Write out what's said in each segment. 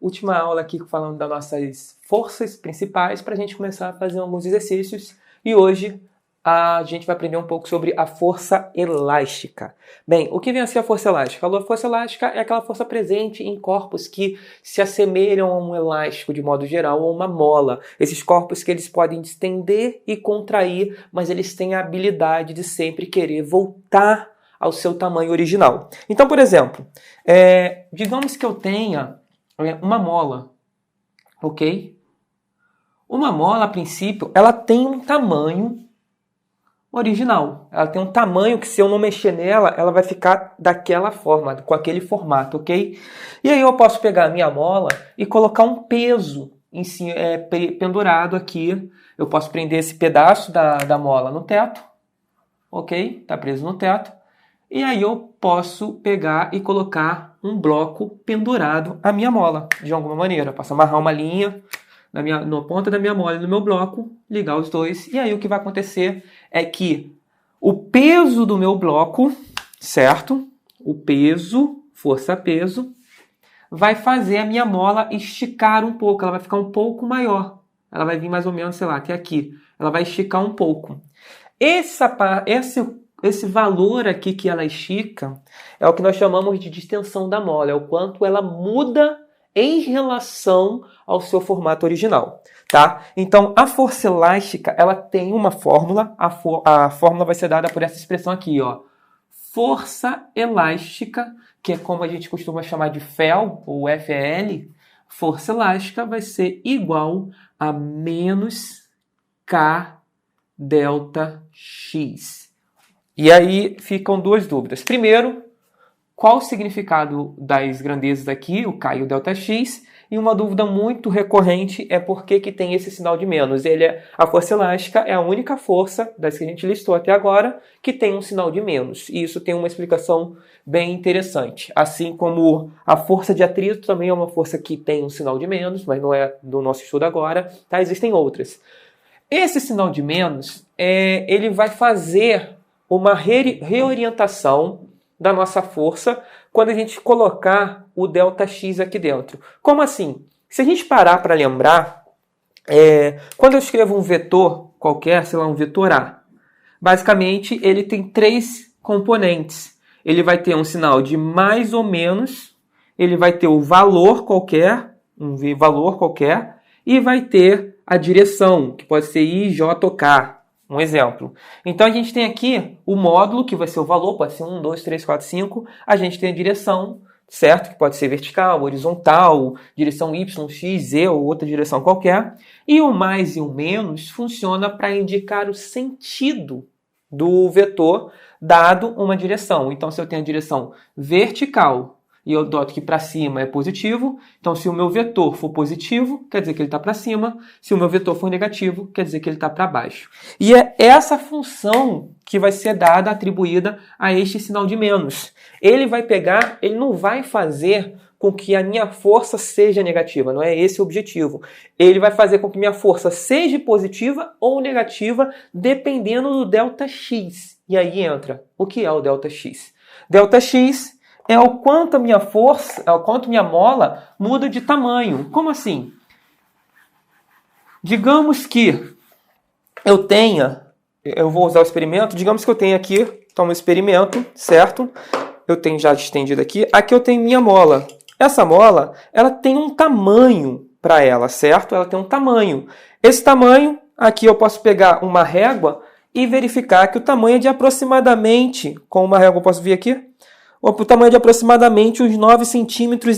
última aula aqui falando das nossas forças principais para a gente começar a fazer alguns exercícios. E hoje a gente vai aprender um pouco sobre a força elástica. Bem, o que vem a ser a força elástica? A força elástica é aquela força presente em corpos que se assemelham a um elástico de modo geral ou uma mola. Esses corpos que eles podem estender e contrair, mas eles têm a habilidade de sempre querer voltar ao seu tamanho original. Então, por exemplo, digamos que eu tenha uma mola, ok? Uma mola, a princípio, ela tem um tamanho original. Ela tem um tamanho que, se eu não mexer nela, ela vai ficar daquela forma, com aquele formato, ok? E aí eu posso pegar a minha mola e colocar um peso em cima, pendurado aqui. Eu posso prender esse pedaço da mola no teto, ok? Está preso no teto. E aí eu posso pegar e colocar um bloco pendurado à minha mola, de alguma maneira. Eu posso amarrar uma linha na ponta da minha mola e no meu bloco, ligar os dois. E aí o que vai acontecer é que o peso do meu bloco, certo? O peso, força-peso, vai fazer a minha mola esticar um pouco. Ela vai ficar um pouco maior. Ela vai vir mais ou menos, sei lá, até aqui. Ela vai esticar um pouco. Esse valor aqui que ela estica é o que nós chamamos de distensão da mola. É o quanto ela muda em relação ao seu formato original, tá? Então, a força elástica, ela tem uma fórmula. A fórmula vai ser dada por essa expressão aqui, ó. Força elástica, que é como a gente costuma chamar de FEL, ou FL. Força elástica vai ser igual a menos K delta X. E aí ficam duas dúvidas. Primeiro, qual o significado das grandezas aqui, o K e o ΔX? E uma dúvida muito recorrente é por que tem esse sinal de menos. A força elástica é a única força, das que a gente listou até agora, que tem um sinal de menos. E isso tem uma explicação bem interessante. Assim como a força de atrito também é uma força que tem um sinal de menos, mas não é do nosso estudo agora, tá? Existem outras. Esse sinal de menos, ele vai fazer uma reorientação da nossa força quando a gente colocar o ΔX aqui dentro. Como assim? Se a gente parar para lembrar, quando eu escrevo um vetor qualquer, sei lá, um vetor A, basicamente ele tem três componentes. Ele vai ter um sinal de mais ou menos, ele vai ter o valor qualquer, um valor qualquer, e vai ter a direção, que pode ser I, J ou K. Um exemplo. Então a gente tem aqui o módulo, que vai ser o valor, pode ser 1, 2, 3, 4, 5. A gente tem a direção, certo? Que pode ser vertical, horizontal, direção Y, X, Z ou outra direção qualquer. E o mais e o menos funciona para indicar o sentido do vetor dado uma direção. Então, se eu tenho a direção vertical e eu doto que para cima é positivo, então se o meu vetor for positivo, quer dizer que ele está para cima. Se o meu vetor for negativo, quer dizer que ele está para baixo. E é essa função que vai ser dada, atribuída a este sinal de menos. Ele não vai fazer com que a minha força seja negativa, não é esse o objetivo. Ele vai fazer com que minha força seja positiva ou negativa, dependendo do ΔX. E aí entra, o que é o ΔX? ΔX é o quanto a minha força, é o quanto minha mola muda de tamanho. Como assim? Digamos que eu vou usar o experimento, digamos que eu tenha aqui, um experimento, certo? Eu tenho já estendido aqui. Aqui eu tenho minha mola. Essa mola, ela tem um tamanho para ela, certo? Ela tem um tamanho. Esse tamanho, aqui eu posso pegar uma régua e verificar que o tamanho é de aproximadamente, com uma régua eu posso vir aqui, o tamanho de aproximadamente uns 9,5 centímetros.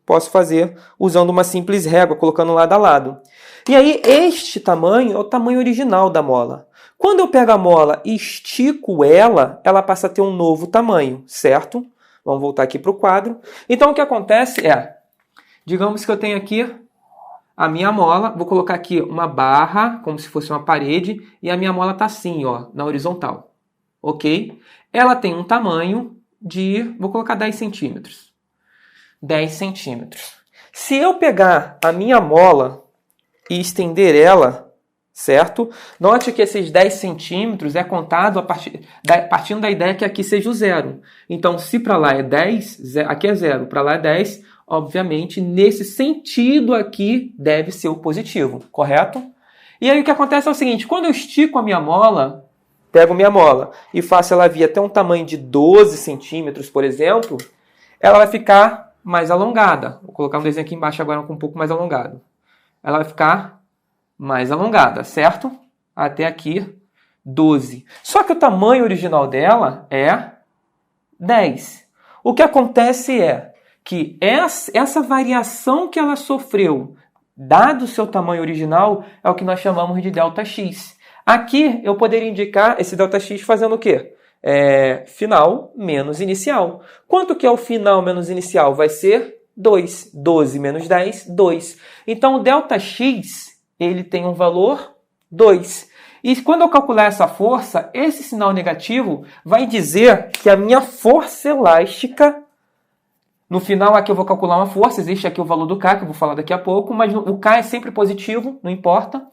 Posso fazer usando uma simples régua, colocando lado a lado. E aí, este tamanho é o tamanho original da mola. Quando eu pego a mola e estico ela passa a ter um novo tamanho, certo? Vamos voltar aqui para o quadro. Então, o que acontece digamos que eu tenho aqui a minha mola, vou colocar aqui uma barra, como se fosse uma parede, e a minha mola está assim, ó, na horizontal. Ok? Ela tem um tamanho vou colocar 10 centímetros. 10 centímetros. Se eu pegar a minha mola e estender ela, certo? Note que esses 10 centímetros é contado partindo da ideia que aqui seja o zero. Então, se para lá é 10, aqui é 0, para lá é 10, obviamente, nesse sentido aqui, deve ser o positivo, correto? E aí o que acontece é o seguinte, quando eu estico a minha mola, pego minha mola e faço ela vir até um tamanho de 12 centímetros, por exemplo, ela vai ficar mais alongada. Vou colocar um desenho aqui embaixo agora com um pouco mais alongado. Ela vai ficar mais alongada, certo? Até aqui, 12. Só que o tamanho original dela é 10. O que acontece é que essa variação que ela sofreu, dado o seu tamanho original, é o que nós chamamos de ΔX. Aqui eu poderia indicar esse ΔX fazendo o quê? Final menos inicial. Quanto que é o final menos inicial? Vai ser 2. 12 menos 10, 2. Então o ΔX ele tem um valor 2. E quando eu calcular essa força, esse sinal negativo vai dizer que a minha força elástica, no final aqui eu vou calcular uma força, existe aqui o valor do K, que eu vou falar daqui a pouco, mas o K é sempre positivo, não importa.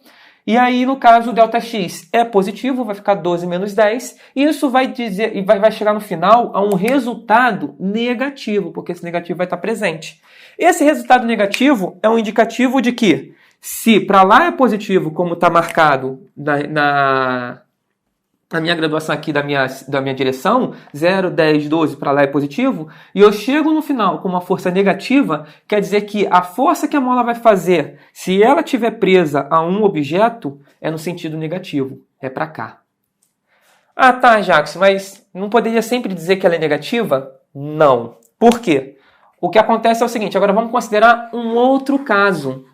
E aí, no caso, o ΔX é positivo, vai ficar 12 menos 10, e isso vai dizer, e vai chegar no final a um resultado negativo, porque esse negativo vai estar presente. Esse resultado negativo é um indicativo de que, se para lá é positivo, como está marcado na minha graduação aqui da minha direção, 0, 10, 12 para lá é positivo, e eu chego no final com uma força negativa, quer dizer que a força que a mola vai fazer, se ela estiver presa a um objeto, é no sentido negativo, é para cá. Ah, tá, Jackson, mas não poderia sempre dizer que ela é negativa? Não. Por quê? O que acontece é o seguinte, agora vamos considerar um outro caso,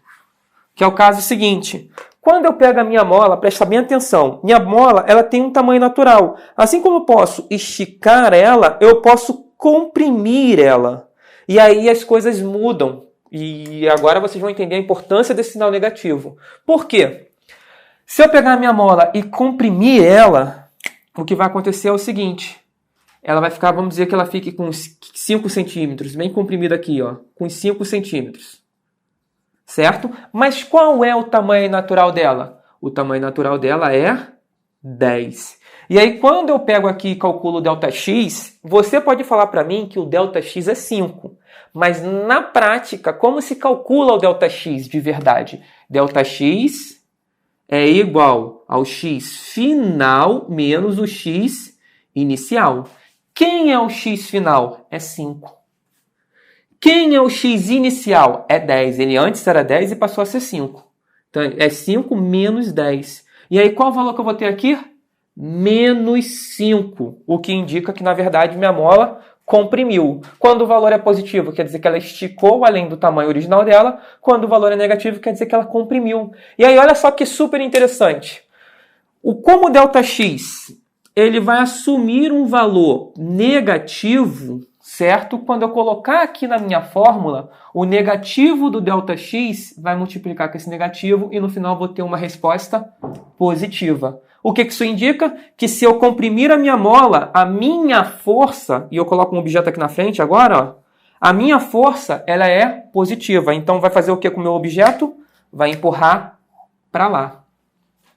que é o caso seguinte. Quando eu pego a minha mola, presta bem atenção, minha mola ela tem um tamanho natural. Assim como eu posso esticar ela, eu posso comprimir ela. E aí as coisas mudam. E agora vocês vão entender a importância desse sinal negativo. Por quê? Se eu pegar a minha mola e comprimir ela, o que vai acontecer é o seguinte. Ela vai ficar, vamos dizer que ela fique com 5 centímetros, bem comprimida aqui, ó, com 5 centímetros. Certo? Mas qual é o tamanho natural dela? O tamanho natural dela é 10. E aí, quando eu pego aqui e calculo o ΔX, você pode falar para mim que o ΔX é 5. Mas, na prática, como se calcula o ΔX de verdade? ΔX é igual ao X final menos o X inicial. Quem é o X final? É 5. Quem é o X inicial? É 10. Ele antes era 10 e passou a ser 5. Então, é 5 menos 10. E aí, qual o valor que eu vou ter aqui? Menos 5. O que indica que, na verdade, minha mola comprimiu. Quando o valor é positivo, quer dizer que ela esticou além do tamanho original dela. Quando o valor é negativo, quer dizer que ela comprimiu. E aí, olha só que super interessante. Como o ΔX ele vai assumir um valor negativo, certo? Quando eu colocar aqui na minha fórmula, o negativo do ΔX vai multiplicar com esse negativo e no final vou ter uma resposta positiva. O que isso indica? Que se eu comprimir a minha mola, a minha força, e eu coloco um objeto aqui na frente agora, ó, a minha força ela é positiva. Então vai fazer o que com o meu objeto? Vai empurrar para lá,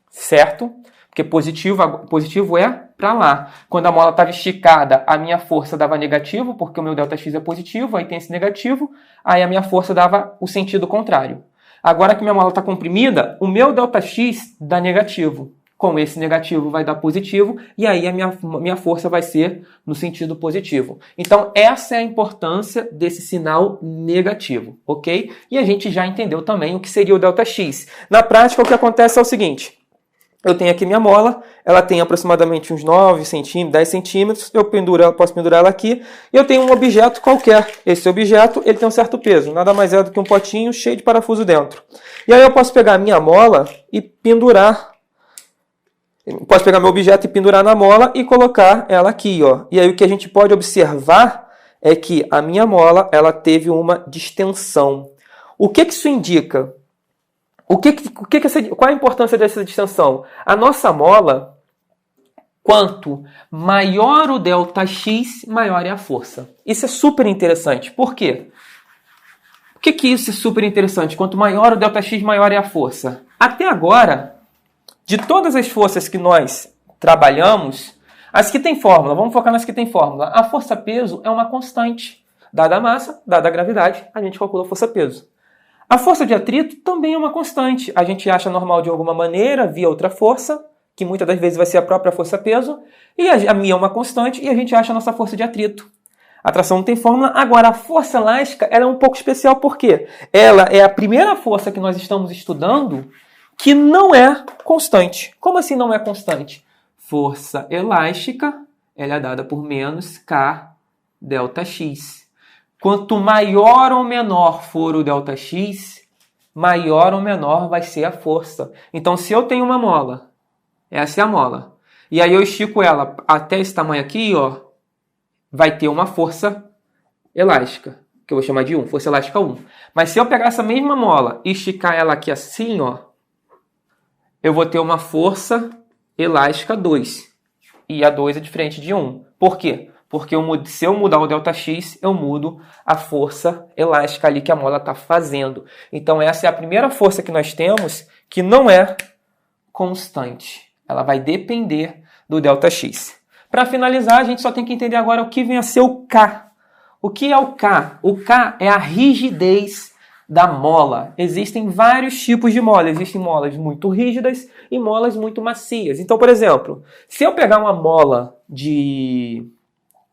certo? Porque positivo é para lá. Quando a mola estava esticada, a minha força dava negativo, porque o meu ΔX é positivo, aí tem esse negativo, aí a minha força dava o sentido contrário. Agora que minha mola está comprimida, o meu ΔX dá negativo. Com esse negativo vai dar positivo, e aí a minha força vai ser no sentido positivo. Então, essa é a importância desse sinal negativo, ok? E a gente já entendeu também o que seria o ΔX. Na prática, o que acontece é o seguinte. Eu tenho aqui minha mola, ela tem aproximadamente uns 9 centímetros, 10 centímetros, posso pendurar ela aqui, e eu tenho um objeto qualquer. Esse objeto ele tem um certo peso, nada mais é do que um potinho cheio de parafuso dentro. E aí eu posso pegar a minha mola e pendurar. Posso pegar meu objeto e pendurar na mola e colocar ela aqui, ó. E aí o que a gente pode observar é que a minha mola ela teve uma distensão. O que isso indica? Qual a importância dessa distensão? A nossa mola, quanto maior o ΔX, maior é a força. Isso é super interessante. Por quê? Por que isso é super interessante? Quanto maior o ΔX, maior é a força. Até agora, de todas as forças que nós trabalhamos, as que têm fórmula, vamos focar nas que têm fórmula. A força-peso é uma constante. Dada a massa, dada a gravidade, a gente calcula a força-peso. A força de atrito também é uma constante. A gente acha normal de alguma maneira, via outra força, que muitas das vezes vai ser a própria força-peso, e a μ é uma constante, e a gente acha a nossa força de atrito. A atração não tem fórmula. Agora, a força elástica ela é um pouco especial, porque ela é a primeira força que nós estamos estudando que não é constante. Como assim não é constante? Força elástica ela é dada por menos K delta X. Quanto maior ou menor for o delta X, maior ou menor vai ser a força. Então, se eu tenho uma mola, essa é a mola, e aí eu estico ela até esse tamanho aqui, ó, vai ter uma força elástica, que eu vou chamar de 1, força elástica 1. Mas se eu pegar essa mesma mola e esticar ela aqui assim, ó, eu vou ter uma força elástica 2. E a 2 é diferente de 1. Por quê? Porque se eu mudar o ΔX, eu mudo a força elástica ali que a mola está fazendo. Então essa é a primeira força que nós temos que não é constante. Ela vai depender do ΔX. Para finalizar, a gente só tem que entender agora o que vem a ser o K. O que é o K? O K é a rigidez da mola. Existem vários tipos de mola. Existem molas muito rígidas e molas muito macias. Então, por exemplo, se eu pegar uma mola de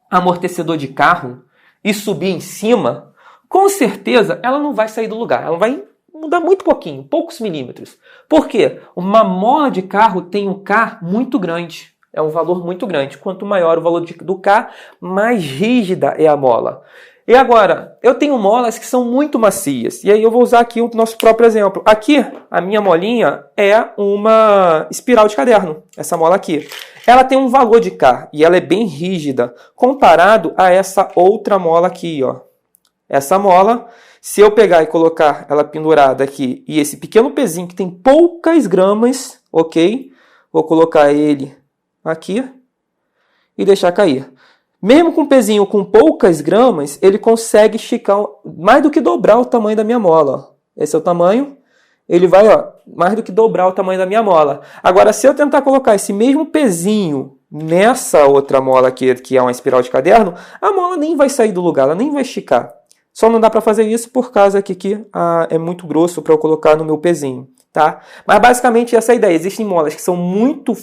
amortecedor de carro e subir em cima, com certeza ela não vai sair do lugar. Ela vai mudar muito pouquinho, poucos milímetros. Por quê? Uma mola de carro tem um K muito grande. É um valor muito grande. Quanto maior o valor do K, mais rígida é a mola. E agora, eu tenho molas que são muito macias. E aí eu vou usar aqui o nosso próprio exemplo. Aqui, a minha molinha é uma espiral de caderno. Essa mola aqui. Ela tem um valor de K e ela é bem rígida comparado a essa outra mola aqui, ó. Essa mola, se eu pegar e colocar ela pendurada aqui e esse pequeno pezinho que tem poucas gramas, ok? Vou colocar ele aqui e deixar cair. Mesmo com um pezinho com poucas gramas, ele consegue esticar mais do que dobrar o tamanho da minha mola. Esse é o tamanho. Ele vai, ó, mais do que dobrar o tamanho da minha mola. Agora, se eu tentar colocar esse mesmo pezinho nessa outra mola aqui, que é uma espiral de caderno, a mola nem vai sair do lugar, ela nem vai esticar. Só não dá para fazer isso por causa que é muito grosso para eu colocar no meu pezinho, tá? Mas basicamente essa é a ideia. Existem molas que são muito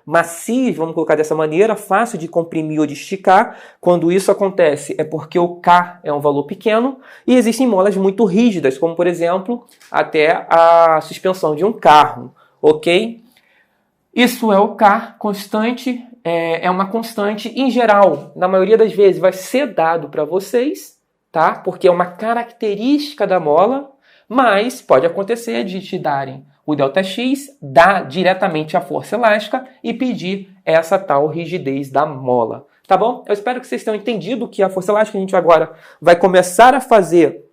macias, vamos colocar dessa maneira, fácil de comprimir ou de esticar. Quando isso acontece é porque o K é um valor pequeno. E existem molas muito rígidas, como por exemplo, até a suspensão de um carro, ok? Isso é o K, constante, é uma constante em geral. Na maioria das vezes vai ser dado para vocês, tá? Porque é uma característica da mola, mas pode acontecer de te darem o ΔX, dar diretamente a força elástica e pedir essa tal rigidez da mola. Tá bom? Eu espero que vocês tenham entendido que a força elástica a gente agora vai começar a fazer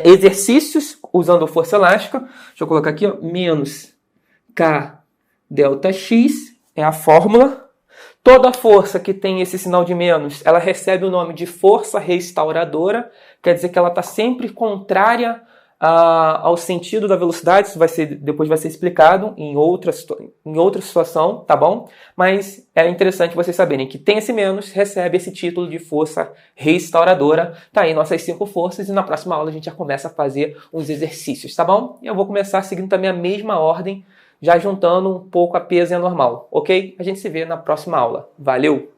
exercícios usando a força elástica. Deixa eu colocar aqui, ó, menos K ΔX é a fórmula. Toda força que tem esse sinal de menos, ela recebe o nome de força restauradora, quer dizer que ela está sempre contrária ao sentido da velocidade. Isso depois vai ser explicado em outra situação, tá bom? Mas é interessante vocês saberem que tem esse menos, recebe esse título de força restauradora. Tá aí nossas 5 forças e na próxima aula a gente já começa a fazer uns exercícios, tá bom? E eu vou começar seguindo também a mesma ordem, já juntando um pouco a peso e a normal, ok? A gente se vê na próxima aula. Valeu!